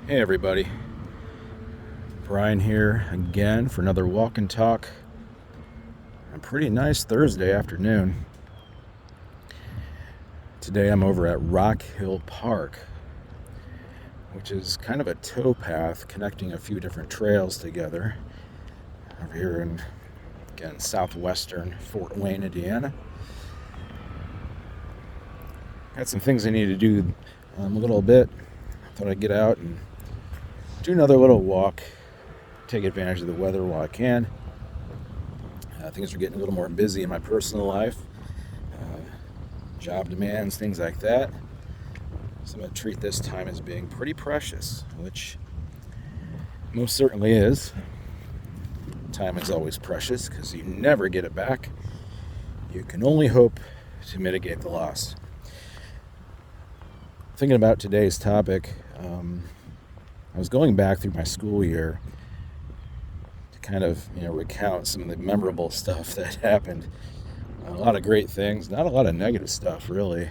Hey everybody, Bryan here again for another walk and talk. A pretty nice Thursday afternoon. Today I'm over at Rockhill Park, which is kind of a towpath connecting a few different trails together over here in, again, southwestern Fort Wayne, Indiana. Got some things I need to do a little bit. Thought I'd get out and do another little walk, take advantage of the weather while I can. Things are getting a little more busy in my personal life, job demands, things like that. So I'm going to treat this time as being pretty precious, which most certainly is. Time is always precious because you never get it back. You can only hope to mitigate the loss. Thinking about today's topic, I was going back through my school year to kind of recount some of the memorable stuff that happened. A lot of great things, not a lot of negative stuff, really.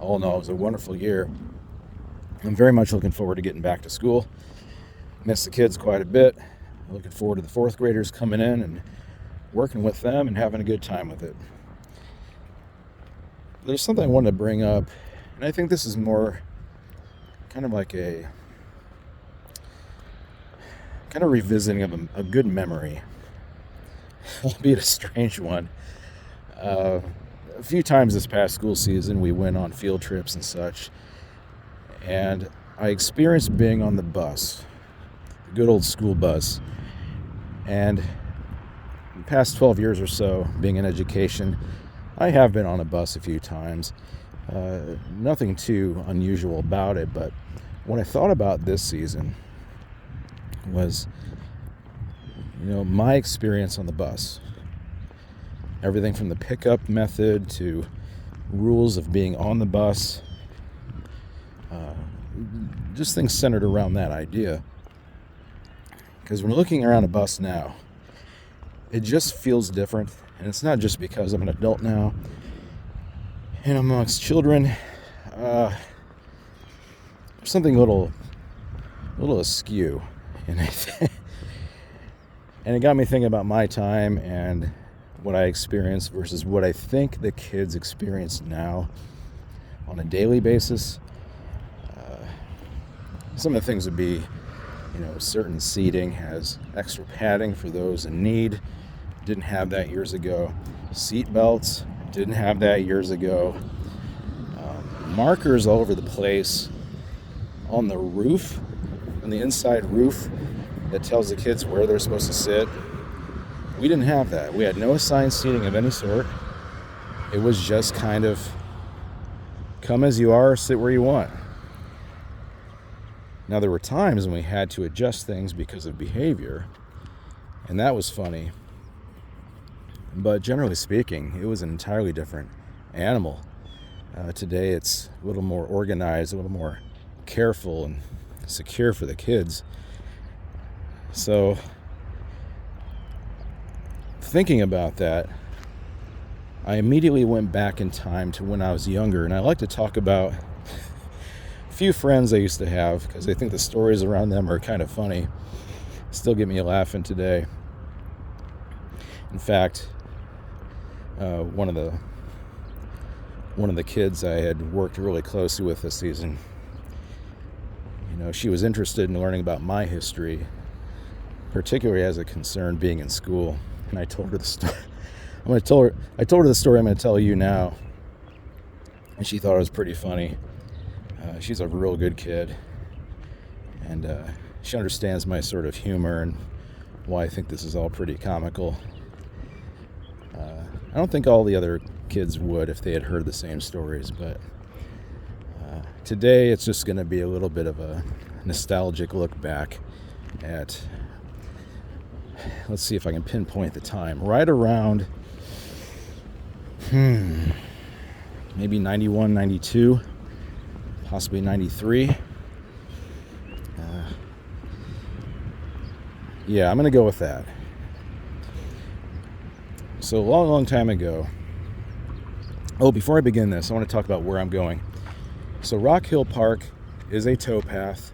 All in all, it was a wonderful year. I'm very much looking forward to getting back to school. Miss the kids quite a bit. Looking forward to the fourth graders coming in and working with them and having a good time with it. There's something I wanted to bring up, and I think this is more kind of like a kind of revisiting of a good memory, albeit a strange one. A few times this past school season, we went on field trips and such, and I experienced being on the bus, the good old school bus. And the past 12 years or so, being in education, I have been on a bus a few times. Nothing too unusual about it, but what I thought about this season was, my experience on the bus. Everything from the pickup method to rules of being on the bus, just things centered around that idea. Because when looking around a bus now, it just feels different. And it's not just because I'm an adult now and amongst children. There's something a little askew. And it got me thinking about my time and what I experienced versus what I think the kids experience now on a daily basis. Some of the things would be, certain seating has extra padding for those in need. Didn't have that years ago. Seat belts, didn't have that years ago. Markers all over the place on the roof, on the inside roof, that tells the kids where they're supposed to sit. We didn't have that. We had no assigned seating of any sort. It was just kind of come as you are, sit where you want. Now, there were times when we had to adjust things because of behavior, and that was funny. But generally speaking, it was an entirely different animal. Today, it's a little more organized, a little more careful and secure for the kids. So, thinking about that, I immediately went back in time to when I was younger, and I like to talk about a few friends I used to have because I think the stories around them are kind of funny. Still get me laughing today. In fact, one of the kids I had worked really closely with this season, she was interested in learning about my history, particularly as it concerned being in school. And I told her the story. I told her the story I'm going to tell you now, and she thought it was pretty funny. She's a real good kid, and she understands my sort of humor and why I think this is all pretty comical. I don't think all the other kids would if they had heard the same stories, but today it's just going to be a little bit of a nostalgic look back at, let's see if I can pinpoint the time, right around maybe 91, 92, possibly 93. Yeah, I'm going to go with that. So a long time ago. Oh, before I begin this, I want to talk about where I'm going. So Rockhill Park is a towpath.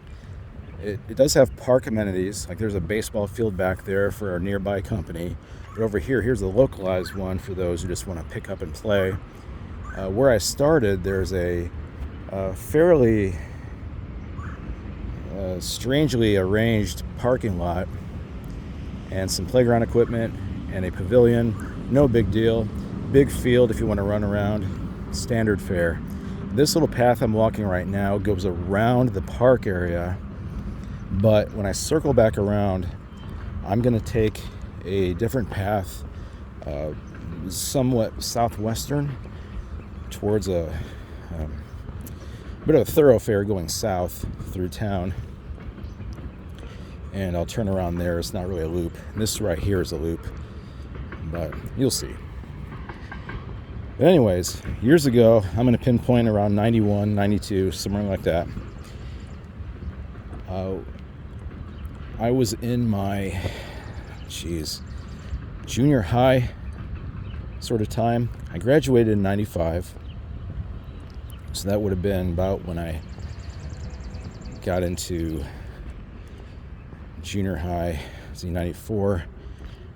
It does have park amenities, like there's a baseball field back there for our nearby company. But over here, here's a localized one for those who just want to pick up and play. Where I started, there's a fairly strangely arranged parking lot and some playground equipment and a pavilion. No big deal. Big field if you want to run around. Standard fare. This little path I'm walking right now goes around the park area, but when I circle back around, I'm going to take a different path, somewhat southwestern, towards a bit of a thoroughfare going south through town. And I'll turn around there. It's not really a loop. And this right here is a loop, but you'll see. But anyways, years ago, I'm going to pinpoint around 91, 92, somewhere like that. I was in my, junior high sort of time. I graduated in 95. So that would have been about when I got into junior high. 94,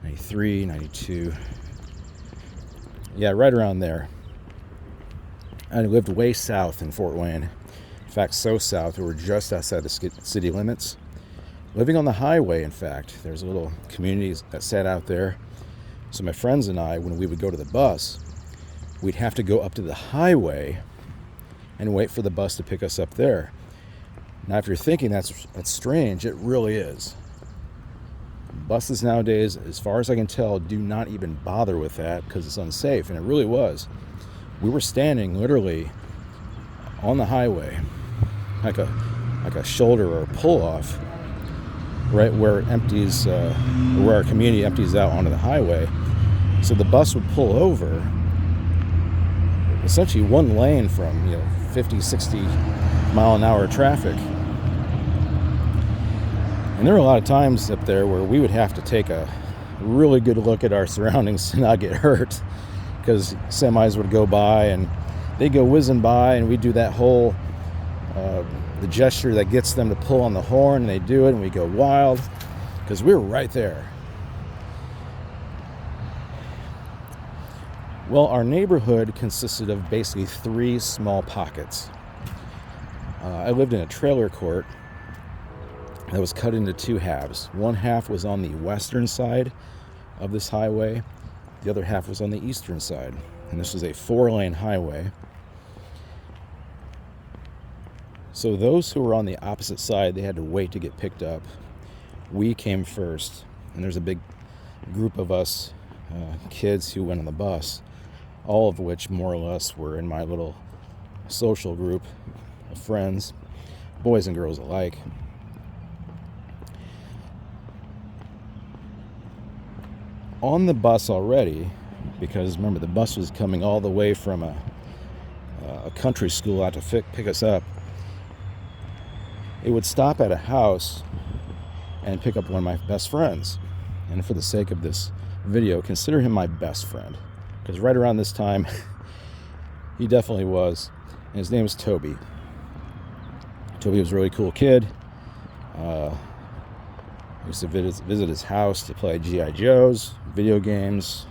93, 92. Yeah, right around there. I lived way south in Fort Wayne. In fact, so south, we were just outside the city limits. Living on the highway, in fact. There's a little community that sat out there. So my friends and I, when we would go to the bus, we'd have to go up to the highway and wait for the bus to pick us up there. Now, if you're thinking that's strange, it really is. Buses nowadays, as far as I can tell, do not even bother with that because it's unsafe, and it really was. We were standing literally on the highway, like a shoulder or a pull-off, right where it empties, where our community empties out onto the highway. So the bus would pull over, essentially one lane from 50, 60 mile an hour traffic. And there were a lot of times up there where we would have to take a really good look at our surroundings to not get hurt, because semis would go by and they'd go whizzing by, and we'd do that whole the gesture that gets them to pull on the horn, and they do it, and we go wild because we were right there. Well, our neighborhood consisted of basically 3 small pockets. I lived in a trailer court that was cut into 2 halves. One half was on the western side of this highway. The other half was on the eastern side. And this was a 4-lane highway. So those who were on the opposite side, they had to wait to get picked up. We came first. And there's a big group of us kids who went on the bus, all of which more or less were in my little social group of friends, boys and girls alike. On the bus already, because remember the bus was coming all the way from a country school out to pick us up, it would stop at a house and pick up one of my best friends. And for the sake of this video, consider him my best friend, because right around this time he definitely was. And his name was Toby. Toby was a really cool kid. I used to visit his house to play G.I. Joes, video games,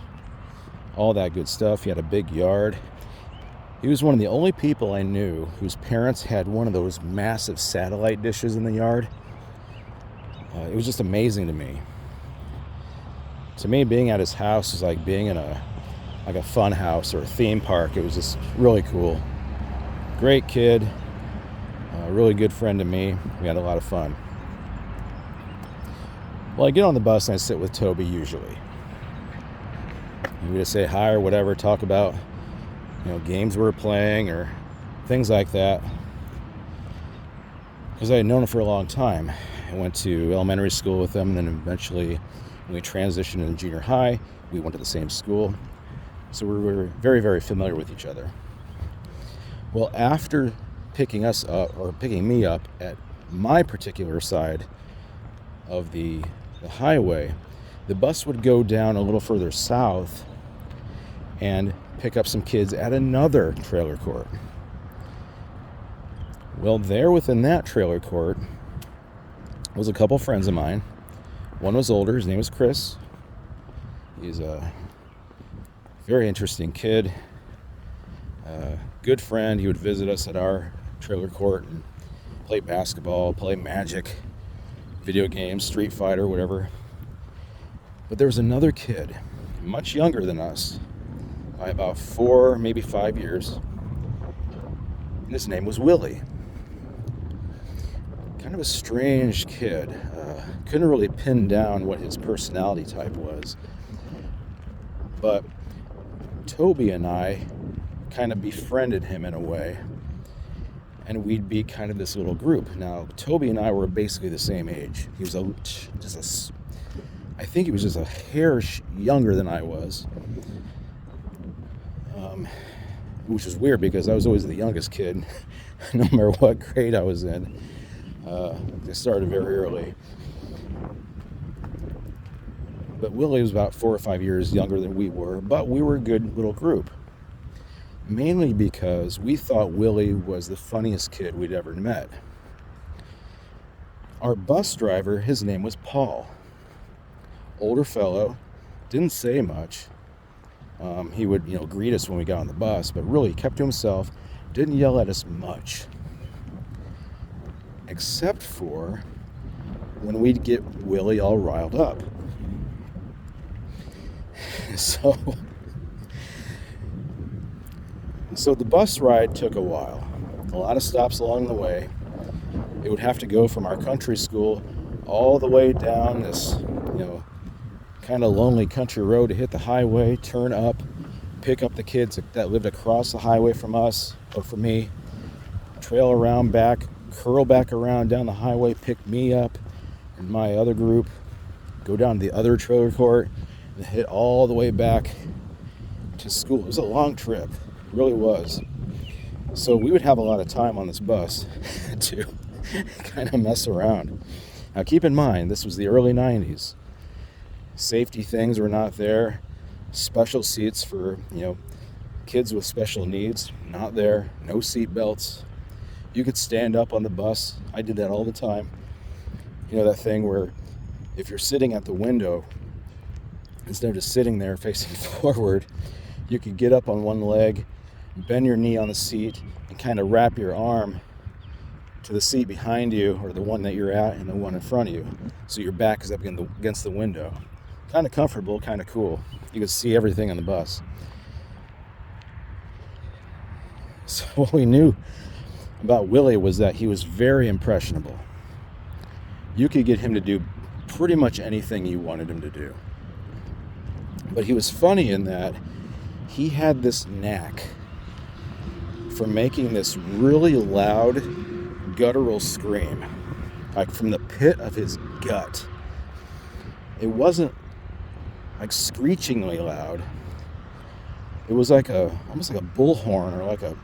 all that good stuff. He had a big yard. He was one of the only people I knew whose parents had one of those massive satellite dishes in the yard. It was just amazing to me. To me, being at his house was like being in a fun house or a theme park. It was just really cool. Great kid, a really good friend to me. We had a lot of fun. Well, I get on the bus and I sit with Toby usually. We just say hi or whatever, talk about games we were playing or things like that. Because I had known him for a long time. I went to elementary school with him, and then eventually when we transitioned into junior high, we went to the same school. So we were very, very familiar with each other. Well, after picking me up at my particular side of the highway, the bus would go down a little further south and pick up some kids at another trailer court. Well, there within that trailer court was a couple friends of mine. One was older. His name was Chris. He's a very interesting kid. Good friend. He would visit us at our trailer court and play basketball, play Magic, video games, Street Fighter, whatever. But there was another kid, much younger than us, by about 4, maybe 5 years. And his name was Willie. Kind of a strange kid. Couldn't really pin down what his personality type was. But Toby and I kind of befriended him in a way. And we'd be kind of this little group. Now, Toby and I were basically the same age. He was I think he was just a hair younger than I was. Which was weird because I was always the youngest kid, no matter what grade I was in. I started very early. But Willie was about 4 or 5 years younger than we were, but we were a good little group. Mainly because we thought Willie was the funniest kid we'd ever met. Our bus driver, his name was Paul. Older fellow, didn't say much. He would, greet us when we got on the bus, but really kept to himself, didn't yell at us much. Except for when we'd get Willie all riled up. So the bus ride took a while. A lot of stops along the way. It would have to go from our country school all the way down this, kind of lonely country road to hit the highway, turn up, pick up the kids that lived across the highway from us, or from me, trail around back, curl back around down the highway, pick me up and my other group, go down to the other trailer court, and hit all the way back to school. It was a long trip. It really was. So we would have a lot of time on this bus to kind of mess around. Now keep in mind, this was the early 90s. Safety things were not there. Special seats for, kids with special needs, not there. No seat belts. You could stand up on the bus. I did that all the time. That thing where if you're sitting at the window, instead of just sitting there facing forward, you could get up on one leg, bend your knee on the seat, and kind of wrap your arm to the seat behind you, or the one that you're at and the one in front of you. So your back is up against the window. Kind of comfortable, kind of cool. You could see everything on the bus. So what we knew about Willie was that he was very impressionable. You could get him to do pretty much anything you wanted him to do. But he was funny in that he had this knack for making this really loud, guttural scream, like from the pit of his gut. It wasn't like screechingly loud. It was like almost like a bullhorn, or like a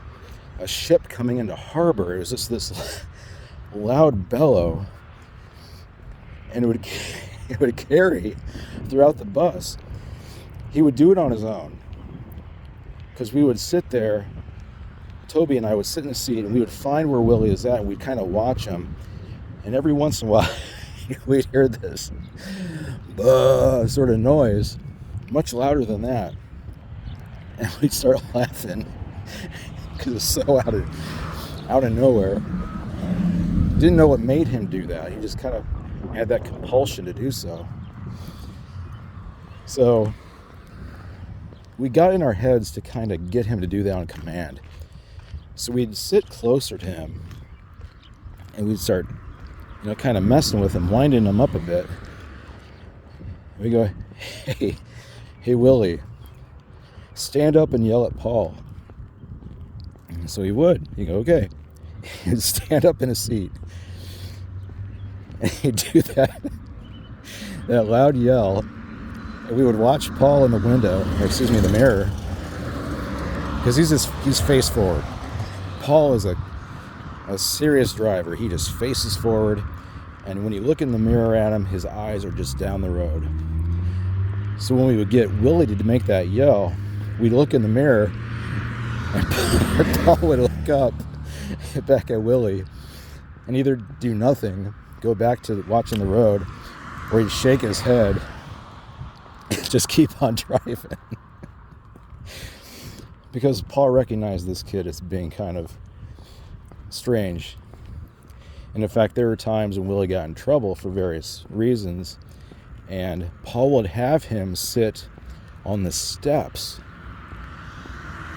ship coming into harbor. It was just this loud bellow, and it would carry throughout the bus. He would do it on his own, because we would sit there. Toby and I would sit in the seat, and we would find where Willie is at, and we'd kind of watch him. And every once in a while, we'd hear this sort of noise, much louder than that. And we'd start laughing because it was so out of nowhere. Didn't know what made him do that. He just kind of had that compulsion to do so. So we got in our heads to kind of get him to do that on command. So we'd sit closer to him, and we'd start, kind of messing with him, winding him up a bit. We go, hey Willie, stand up and yell at Paul. And so he would. He'd go, okay. He'd stand up in his seat, and he'd do that loud yell. And we would watch Paul in the window, the mirror, because he's face forward. Paul is a serious driver. He just faces forward, and when you look in the mirror at him, his eyes are just down the road. So when we would get Willie to make that yell, we'd look in the mirror, and Paul would look up back at Willie and either do nothing go back to watching the road, or he'd shake his head and just keep on driving. Because Paul recognized this kid as being kind of strange. And in fact, there were times when Willie got in trouble for various reasons, and Paul would have him sit on the steps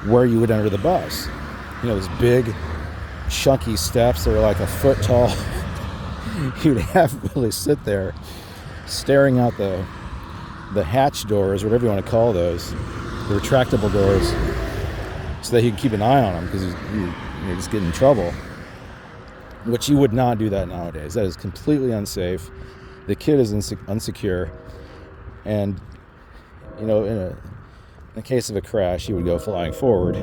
where you would enter the bus. You know, those big, chunky steps that are like a foot tall. You'd have Willie sit there staring out the hatch doors, whatever you want to call those, the retractable doors, so that he could keep an eye on him, because you're just getting in trouble. Which you would not do that nowadays. That is completely unsafe. The kid is unsecure, and you know, in the case of a crash, he would go flying forward,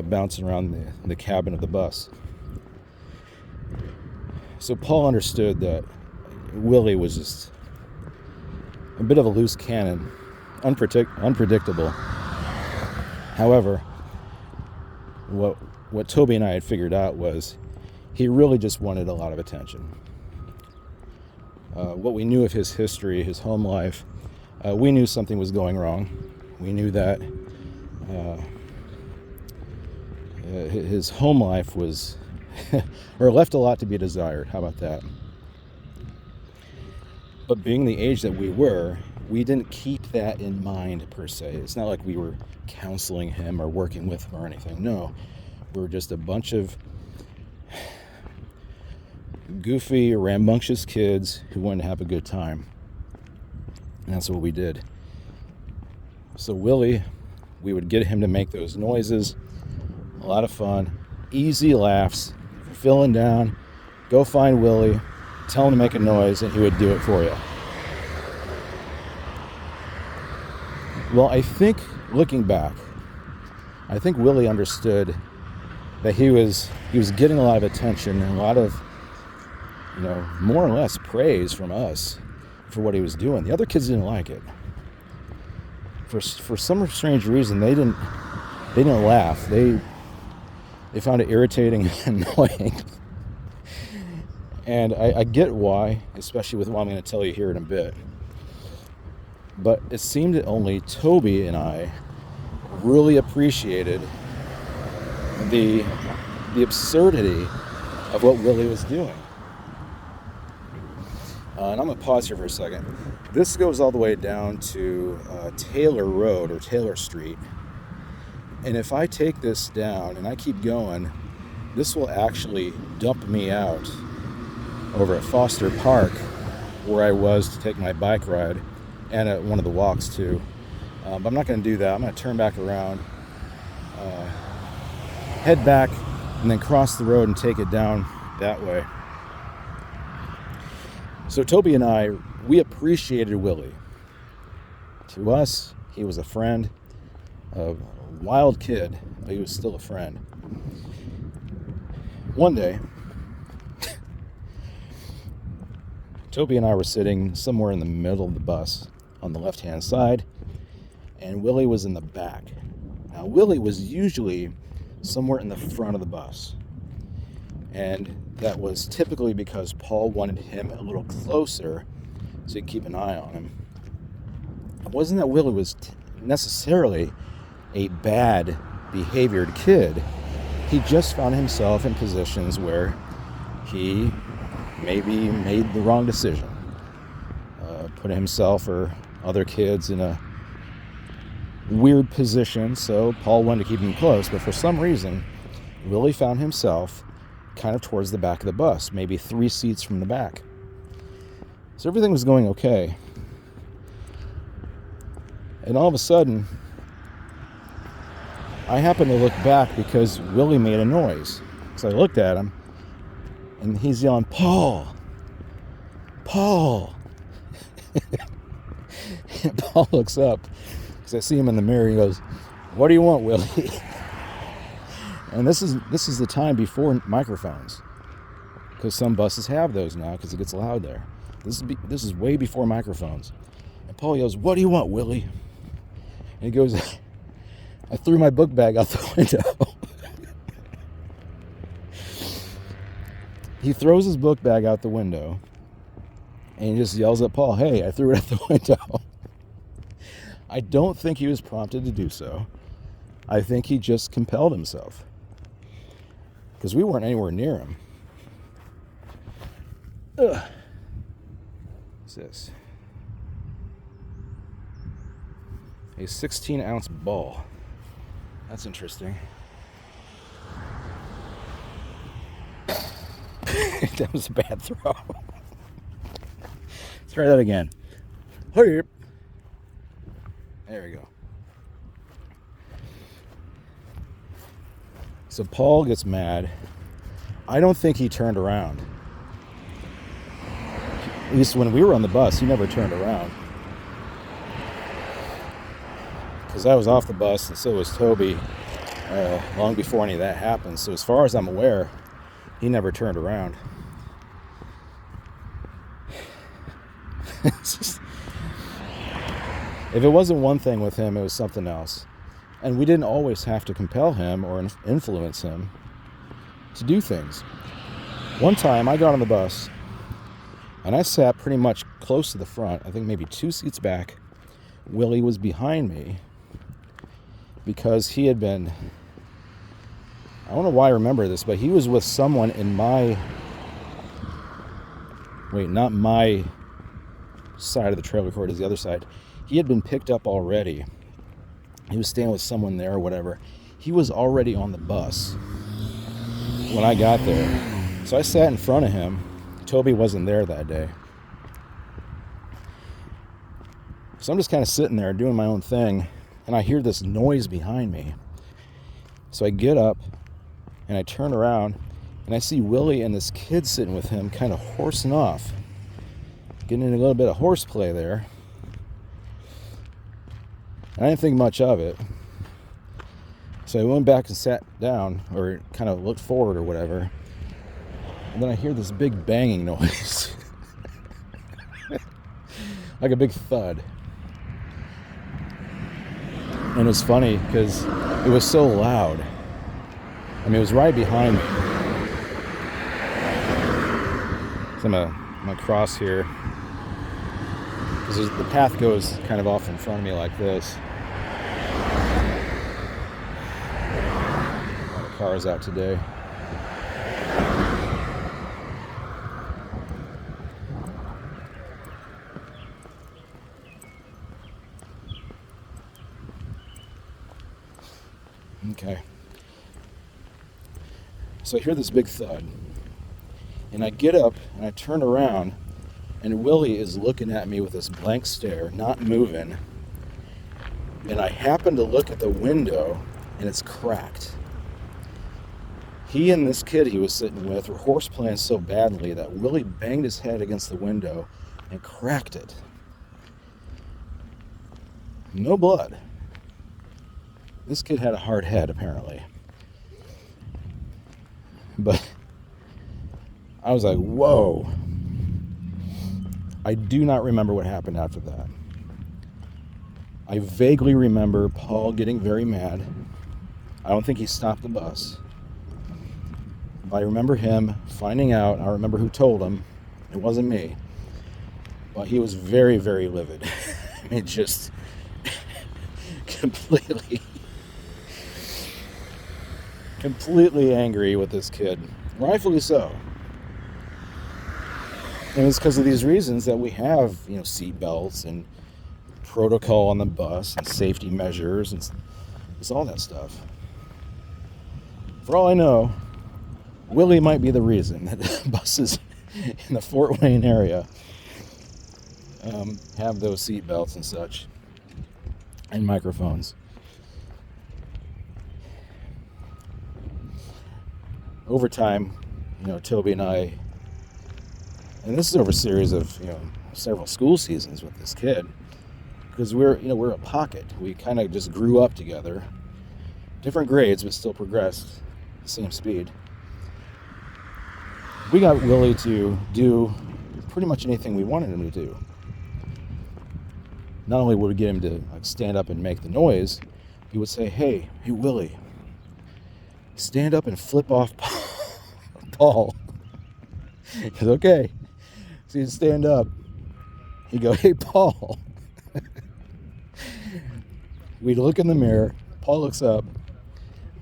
bouncing around the cabin of the bus. So Paul understood that Willie was just a bit of a loose cannon, unpredictable. However, what Toby and I had figured out was he really just wanted a lot of attention. What we knew of his history, his home life, we knew something was going wrong. We knew that his home life was, or left a lot to be desired. How about that? But being the age that we were, we didn't keep that in mind per se. It's not like we were counseling him or working with him or anything. No, we were just a bunch of goofy, rambunctious kids who wanted to have a good time. And that's what we did. So Willie, we would get him to make those noises. A lot of fun. Easy laughs. Filling down. Go find Willie. Tell him to make a noise, and he would do it for you. Well, I think, looking back, I think Willie understood that he was getting a lot of attention and a lot of, more or less praise from us for what he was doing. The other kids didn't like it. For some strange reason, they didn't laugh. They found it irritating and annoying. And I get why, especially with what I'm going to tell you here in a bit. But it seemed that only Toby and I really appreciated the absurdity of what Willie was doing. And I'm going to pause here for a second. This goes all the way down to Taylor Road or Taylor Street. And if I take this down and I keep going, this will actually dump me out over at Foster Park, where I was to take my bike ride, and at one of the walks too. But I'm not going to do that. I'm going to turn back around, head back, and then cross the road and take it down that way. So Toby and I, we appreciated Willie. To us, he was a friend, a wild kid, but he was still a friend. One day, Toby and I were sitting somewhere in the middle of the bus on the left-hand side, and Willie was in the back. Now, Willie was usually somewhere in the front of the bus, and that was typically because Paul wanted him a little closer so he could keep an eye on him. It wasn't that Willie was necessarily a bad behaviored kid. He just found himself in positions where he maybe made the wrong decision, putting himself or other kids in a weird position, so Paul wanted to keep him close, but for some reason, Willie found himself kind of towards the back of the bus, maybe 3 seats from the back. So everything was going okay. And all of a sudden, I happened to look back because Willie made a noise. So I looked at him, and he's yelling, "Paul! Paul!" And Paul looks up, because I see him in the mirror. He goes, "What do you want, Willie?" And this is the time before microphones, because some buses have those now because it gets loud there. This is way before microphones. And Paul yells, "What do you want, Willie?" And he goes, "I threw my book bag out the window." He throws his book bag out the window and he just yells at Paul, "Hey, I threw it out the window." I don't think he was prompted to do so. I think he just compelled himself, because we weren't anywhere near him. Ugh. What's this? A 16-ounce ball. That's interesting. That was a bad throw. Let's try that again. There we go. So Paul gets mad. I don't think he turned around. At least when we were on the bus, he never turned around. Because I was off the bus, and so was Toby, long before any of that happened. So as far as I'm aware, he never turned around. Just, if it wasn't one thing with him, it was something else. And we didn't always have to compel him or influence him to do things. One time I got on the bus and I sat pretty much close to the front, I think maybe 2 seats back. Willie was behind me because he had been, I don't know why I remember this, but he was with someone in not my side of the trailer court, is the other side. He had been picked up already. He was staying with someone there or whatever. He was already on the bus when I got there. So I sat in front of him. Toby wasn't there that day. So I'm just kind of sitting there doing my own thing, and I hear this noise behind me. So I get up and I turn around and I see Willie and this kid sitting with him kind of horsing off, getting in a little bit of horseplay there. I didn't think much of it. So I went back and sat down, or kind of looked forward or whatever. And then I hear this big banging noise. Like a big thud. And it was funny because it was so loud. I mean, it was right behind me. So I'm gonna cross here, because the path goes kind of off in front of me like this. A lot of cars out today. Okay. So I hear this big thud, and I get up and I turn around, and Willie is looking at me with this blank stare, not moving. And I happen to look at the window, and it's cracked. He and this kid he was sitting with were horseplaying so badly that Willie banged his head against the window and cracked it. No blood. This kid had a hard head, apparently. But I was like, whoa. I do not remember what happened after that. I vaguely remember Paul getting very mad. I don't think he stopped the bus. I remember him finding out. I remember who told him. It wasn't me. But he was very, very livid. I mean, just completely angry with this kid. Rightfully so. And it's because of these reasons that we have, seat belts and protocol on the bus and safety measures and it's all that stuff. For all I know, Willie might be the reason that buses in the Fort Wayne area have those seat belts and such, and microphones. Over time, Toby and I, and this is over a series of, several school seasons with this kid, because we're a pocket. We kind of just grew up together, different grades, but still progressed the same speed. We got Willie to do pretty much anything we wanted him to do. Not only would we get him to stand up and make the noise, he would say, hey Willie, stand up and flip off Paul. He goes, okay. So he'd stand up. He'd go, hey, Paul. We'd look in the mirror. Paul looks up.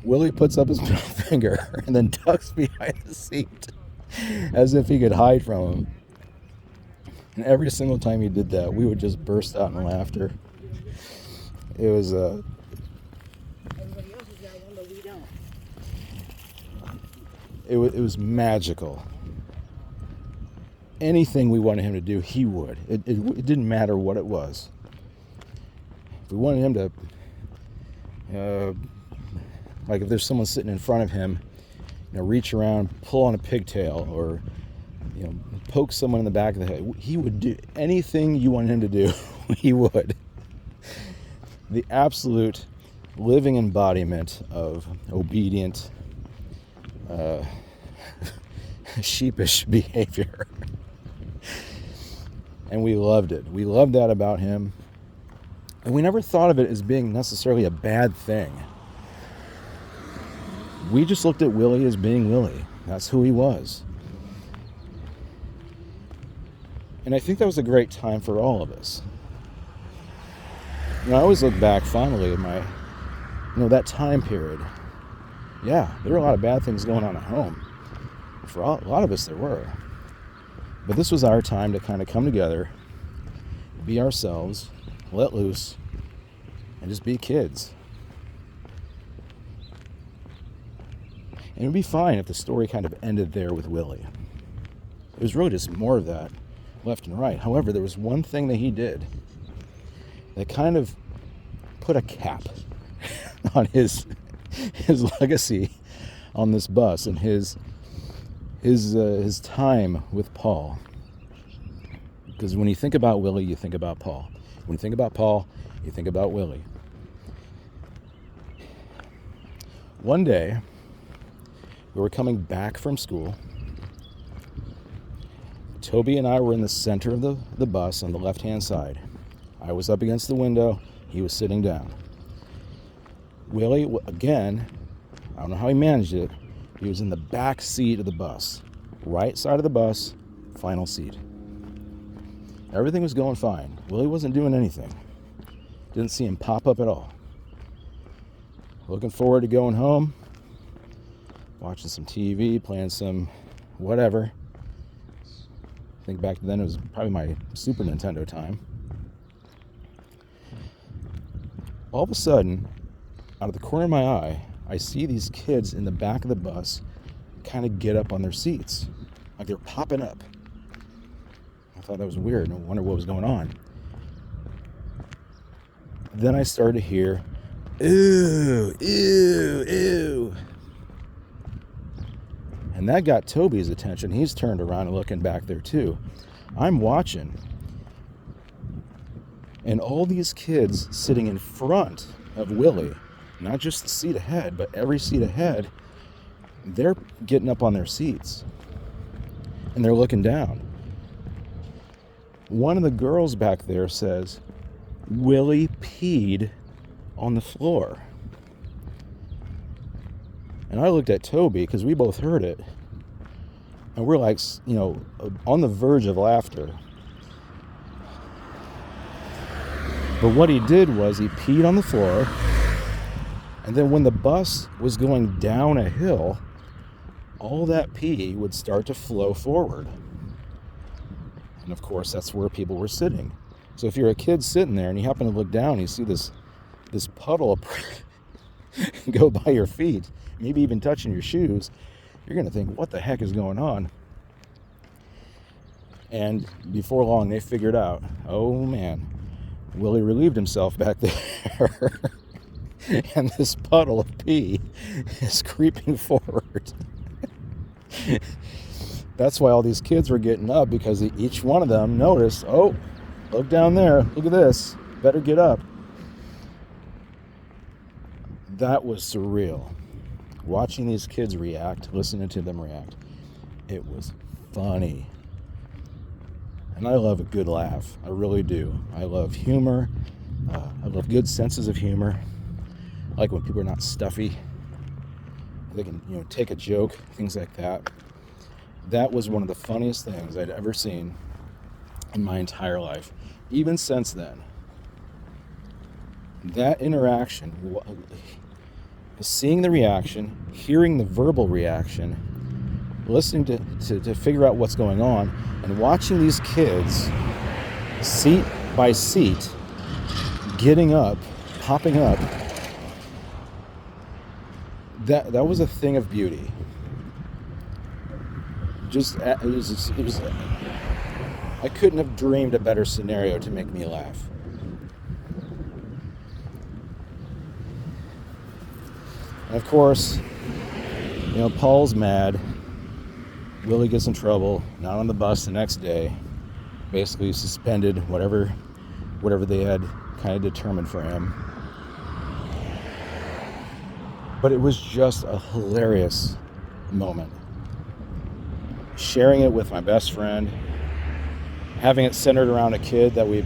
Willie puts up his middle finger and then ducks behind the seat as if he could hide from him. And every single time he did that, we would just burst out in laughter. It was Everybody else has got one, but we don't. it was magical. Anything we wanted him to do, he would. It didn't matter what it was. If we wanted him to, like if there's someone sitting in front of him, reach around, pull on a pigtail, or poke someone in the back of the head, he would do anything you wanted him to do. He would. The absolute living embodiment of obedient, sheepish behavior. And we loved it. We loved that about him. And we never thought of it as being necessarily a bad thing. We just looked at Willie as being Willie. That's who he was. And I think that was a great time for all of us. I always look back fondly at my, that time period. Yeah, there were a lot of bad things going on at home. For a lot of us, there were. But this was our time to kind of come together, be ourselves, let loose, and just be kids. And it would be fine if the story kind of ended there with Willie. It was really just more of that, left and right. However, there was one thing that he did that kind of put a cap on his legacy on this bus and his time with Paul. Because when you think about Willie, you think about Paul. When you think about Paul, you think about Willie. One day, we were coming back from school. Toby and I were in the center of the bus on the left-hand side. I was up against the window. He was sitting down. Willie, again, I don't know how he managed it. He was in the back seat of the bus. Right side of the bus, final seat. Everything was going fine. Willie wasn't doing anything. Didn't see him pop up at all. Looking forward to going home, watching some TV, playing some whatever. I think back then it was probably my Super Nintendo time. All of a sudden, out of the corner of my eye, I see these kids in the back of the bus kind of get up on their seats. Like they're popping up. I thought that was weird. I wonder what was going on. Then I started to hear, ew, ew, ew. And that got Toby's attention. He's turned around and looking back there too. I'm watching. And all these kids sitting in front of Willie, not just the seat ahead, but every seat ahead, they're getting up on their seats. And they're looking down. One of the girls back there says, Willie peed on the floor. And I looked at Toby, because we both heard it. And we're like, on the verge of laughter. But what he did was he peed on the floor. And then when the bus was going down a hill, all that pee would start to flow forward. And of course, that's where people were sitting. So if you're a kid sitting there and you happen to look down, you see this puddle go by your feet, maybe even touching your shoes, you're going to think, what the heck is going on? And before long, they figured out, oh man, Willie relieved himself back there. And this puddle of pee is creeping forward. That's why all these kids were getting up, because each one of them noticed, oh, look down there, look at this, better get up. That was surreal. Watching these kids react, listening to them react, it was funny. And I love a good laugh, I really do. I love humor, I love good senses of humor. I like when people are not stuffy. They can, take a joke, things like that. That was one of the funniest things I'd ever seen in my entire life. Even since then, that interaction, seeing the reaction, hearing the verbal reaction, listening to figure out what's going on, and watching these kids seat by seat getting up, popping up, that was a thing of beauty. It was I couldn't have dreamed a better scenario to make me laugh. And of course, Paul's mad. Willie gets in trouble, not on the bus the next day. Basically suspended, whatever they had kind of determined for him. But it was just a hilarious moment. Sharing it with my best friend, having it centered around a kid that we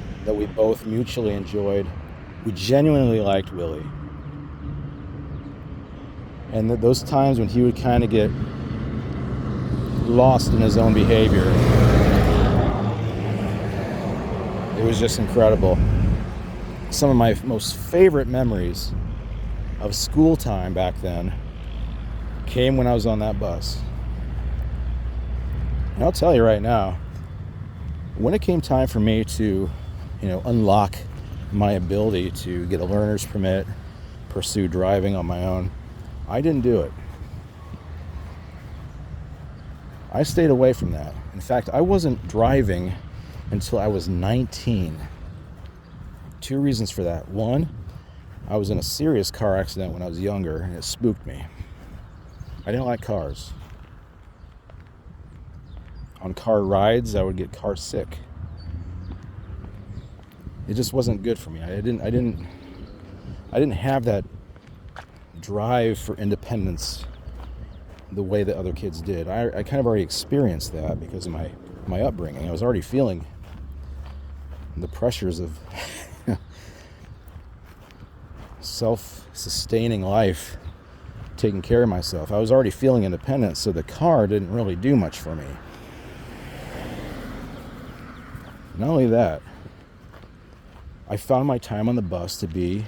both mutually enjoyed. We genuinely liked Willie. And those times when he would kind of get lost in his own behavior, it was just incredible. Some of my most favorite memories of school time back then came when I was on that bus. And I'll tell you right now, when it came time for me to, unlock my ability to get a learner's permit, pursue driving on my own, I didn't do it. I stayed away from that. In fact, I wasn't driving until I was 19. 2 reasons for that. One, I was in a serious car accident when I was younger, and it spooked me. I didn't like cars. On car rides, I would get car sick. It just wasn't good for me. I didn't have that drive for independence the way that other kids did. I kind of already experienced that because of my upbringing. I was already feeling the pressures of self-sustaining life, taking care of myself. I was already feeling independent, so the car didn't really do much for me. Not only that, I found my time on the bus to be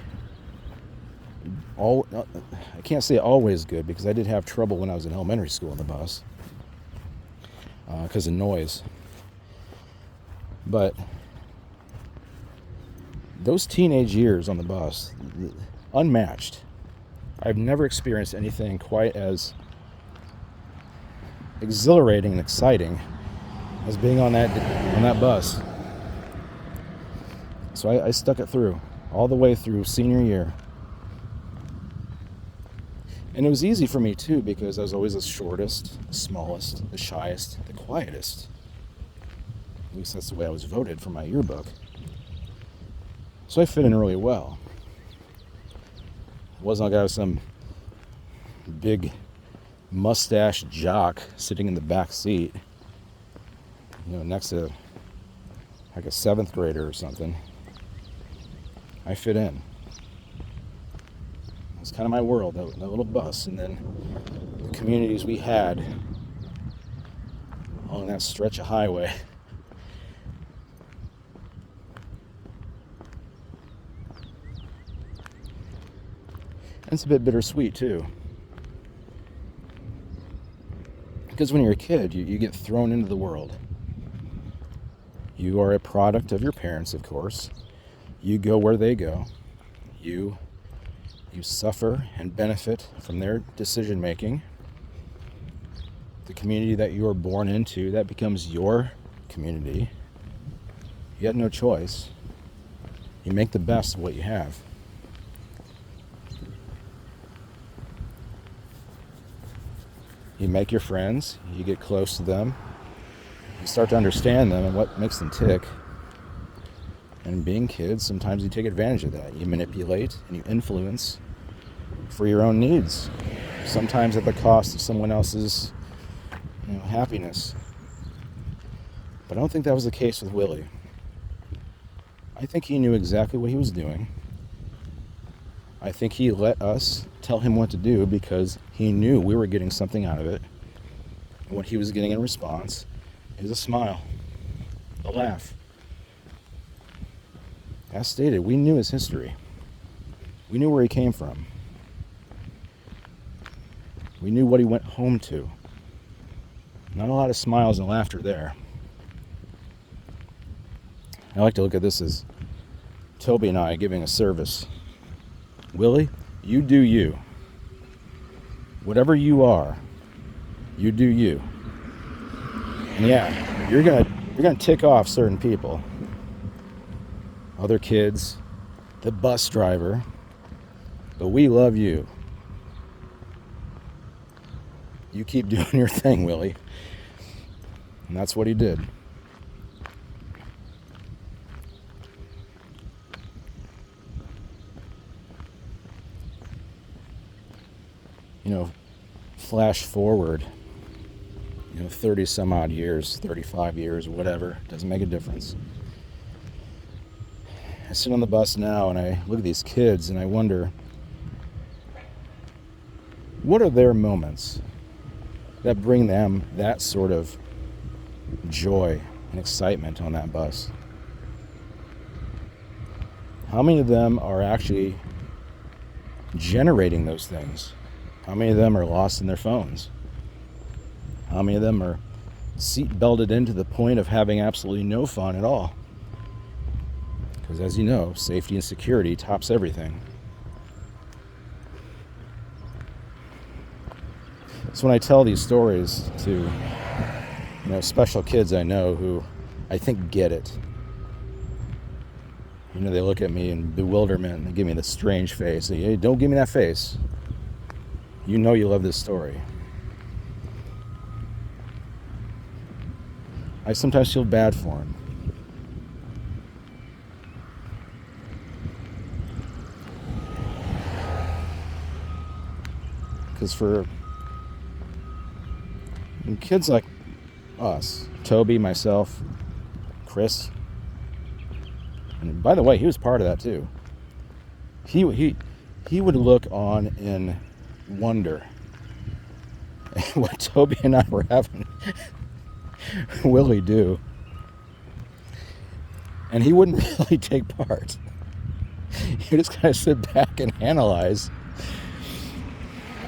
I can't say always good, because I did have trouble when I was in elementary school on the bus because of noise. But those teenage years on the bus, unmatched. I've never experienced anything quite as exhilarating and exciting as being on that bus. So I stuck it through, all the way through senior year. And it was easy for me too, because I was always the shortest, the smallest, the shyest, the quietest. At least that's the way I was voted for my yearbook. So I fit in really well. It wasn't like I was some big mustache jock sitting in the back seat, next to like a 7th grader or something. I fit in. It's kind of my world, that little bus, and then the communities we had along that stretch of highway. And it's a bit bittersweet too, because when you're a kid, you get thrown into the world. You are a product of your parents, of course. You go where they go. You suffer and benefit from their decision making. The community that you are born into, that becomes your community. You have no choice. You make the best of what you have. You make your friends, you get close to them, you start to understand them and what makes them tick. And being kids, sometimes you take advantage of that. You manipulate and you influence for your own needs, sometimes at the cost of someone else's happiness. But I don't think that was the case with Willie. I think he knew exactly what he was doing. I think he let us tell him what to do because he knew we were getting something out of it. And what he was getting in response is a smile, a laugh. As stated, we knew his history. We knew where he came from. We knew what he went home to. Not a lot of smiles and laughter there. I like to look at this as Toby and I giving a service. Willie, you do you. Whatever you are, you do you. And yeah, you're gonna tick off certain people. Other kids, the bus driver, but we love you. You keep doing your thing, Willie. And that's what he did. Flash forward, 30 some odd years, 35 years, whatever, doesn't make a difference. I sit on the bus now and I look at these kids and I wonder, what are their moments that bring them that sort of joy and excitement on that bus? How many of them are actually generating those things? How many of them are lost in their phones? How many of them are seat belted in to the point of having absolutely no fun at all? Because as you know, safety and security tops everything. So when I tell these stories to special kids I know who I think get it, they look at me in bewilderment and they give me this strange face. They say, hey, don't give me that face. You know you love this story. I sometimes feel bad for him. Because for kids like us, Toby, myself, Chris, and by the way, he was part of that too. He would look on in wonder at what Toby and I were having Willie do. And he wouldn't really take part. He would just kind of sit back and analyze,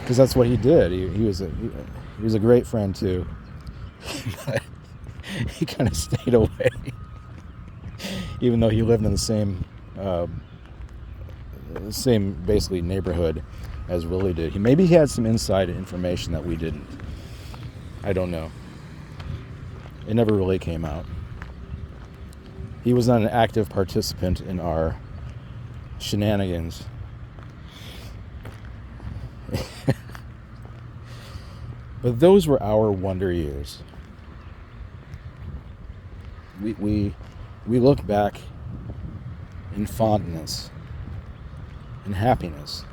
because that's what he did. He was a great friend too. But he kind of stayed away, even though he lived in the same basically neighborhood as Willie did. Maybe he had some inside information that we didn't. I don't know. It never really came out. He was not an active participant in our shenanigans. But those were our wonder years. We look back in fondness and happiness.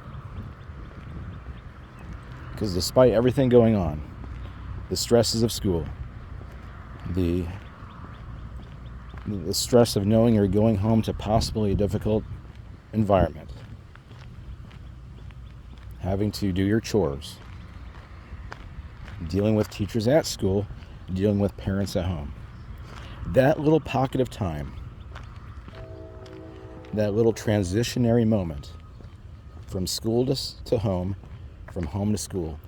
Because despite everything going on, the stresses of school, the stress of knowing you're going home to possibly a difficult environment, having to do your chores, dealing with teachers at school, dealing with parents at home, that little pocket of time, that little transitionary moment from school to home, from home to school,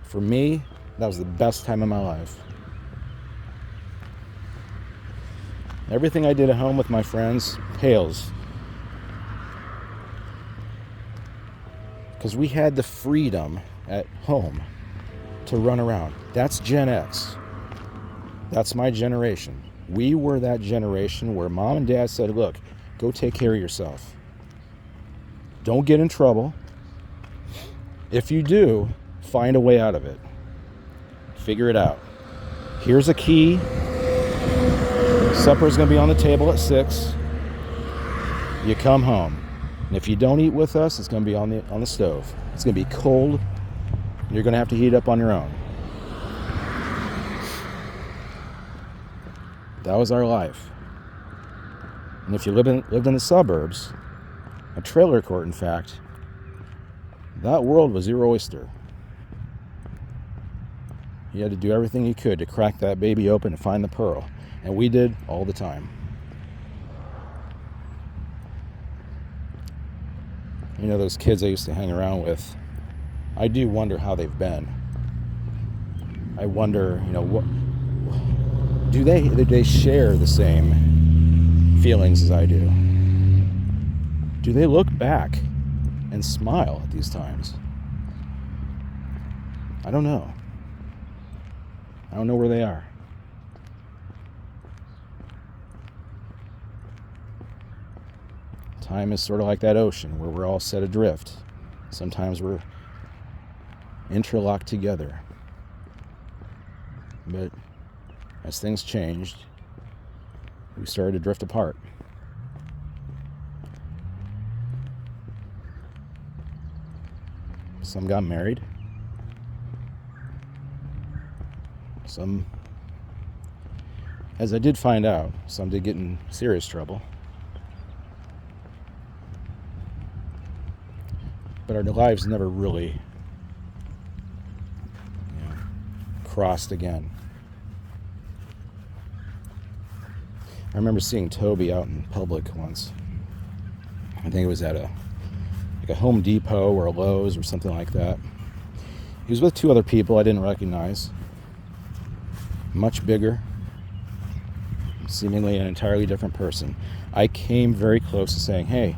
for me, that was the best time of my life. Everything I did at home with my friends pales, because we had the freedom at home to run around. That's Gen X. That's my generation. We were that generation where mom and dad said, look, go take care of yourself. Don't get in trouble. If you do, find a way out of it. Figure it out. Here's a key. Supper's going to be on the table at 6. You come home. And if you don't eat with us, it's going to be on the stove. It's going to be cold. You're going to have to heat up on your own. That was our life. And if you lived in the suburbs, a trailer court, in fact, that world was your oyster. He had to do everything he could to crack that baby open and find the pearl. And we did all the time. You know, those kids I used to hang around with, I do wonder how they've been. I wonder, you know, what do they share the same feelings as I do? Do they look back and smile at these times? I don't know. I don't know where they are. Time is sort of like that ocean where we're all set adrift. Sometimes we're interlocked together. But as things changed, we started to drift apart. Some got married. Some, as I did find out, some did get in serious trouble. But our lives never really, crossed again. I remember seeing Toby out in public once. I think it was at a Home Depot or a Lowe's or something like that. He was with two other people I didn't recognize. Much bigger, seemingly an entirely different person. I came very close to saying, "Hey,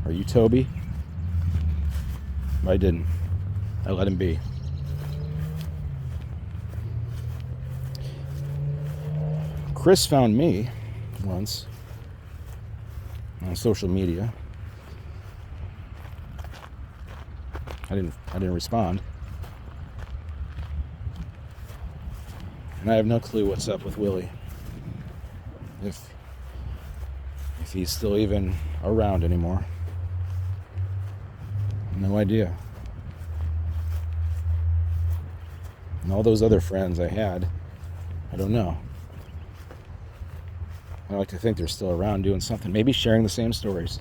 are you Toby?" But I didn't. I let him be. Chris found me once on social media. I didn't respond. And I have no clue what's up with Willie. If he's still even around anymore. No idea. And all those other friends I had, I don't know. I like to think they're still around doing something, maybe sharing the same stories.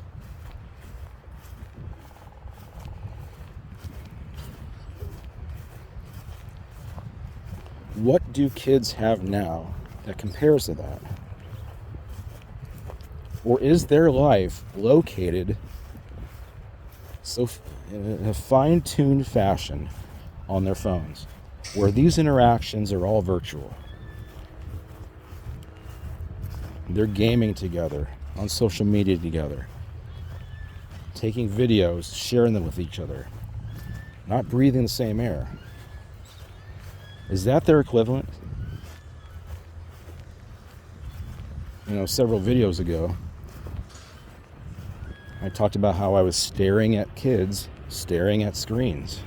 What do kids have now that compares to that? Or is their life located so in a fine-tuned fashion on their phones, where these interactions are all virtual? They're gaming together, on social media together, taking videos, sharing them with each other, not breathing the same air. Is that their equivalent? Several videos ago, I talked about how I was staring at kids, staring at screens,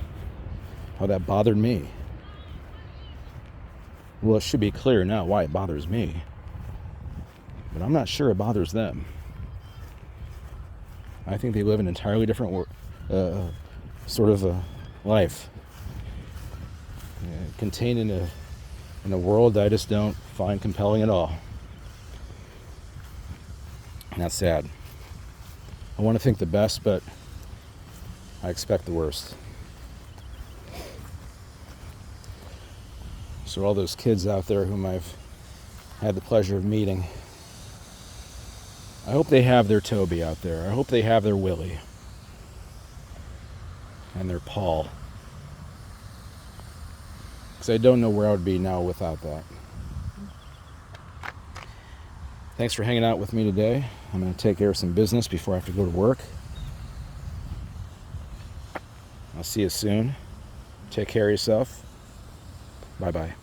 how that bothered me. Well, it should be clear now why it bothers me, but I'm not sure it bothers them. I think they live an entirely different sort of a life, contained in a world I just don't find compelling at all. And that's sad. I want to think the best, but I expect the worst. So all those kids out there whom I've had the pleasure of meeting, I hope they have their Toby out there. I hope they have their Willie and their Paul. Because I don't know where I would be now without that. Thanks for hanging out with me today. I'm going to take care of some business before I have to go to work. I'll see you soon. Take care of yourself. Bye-bye.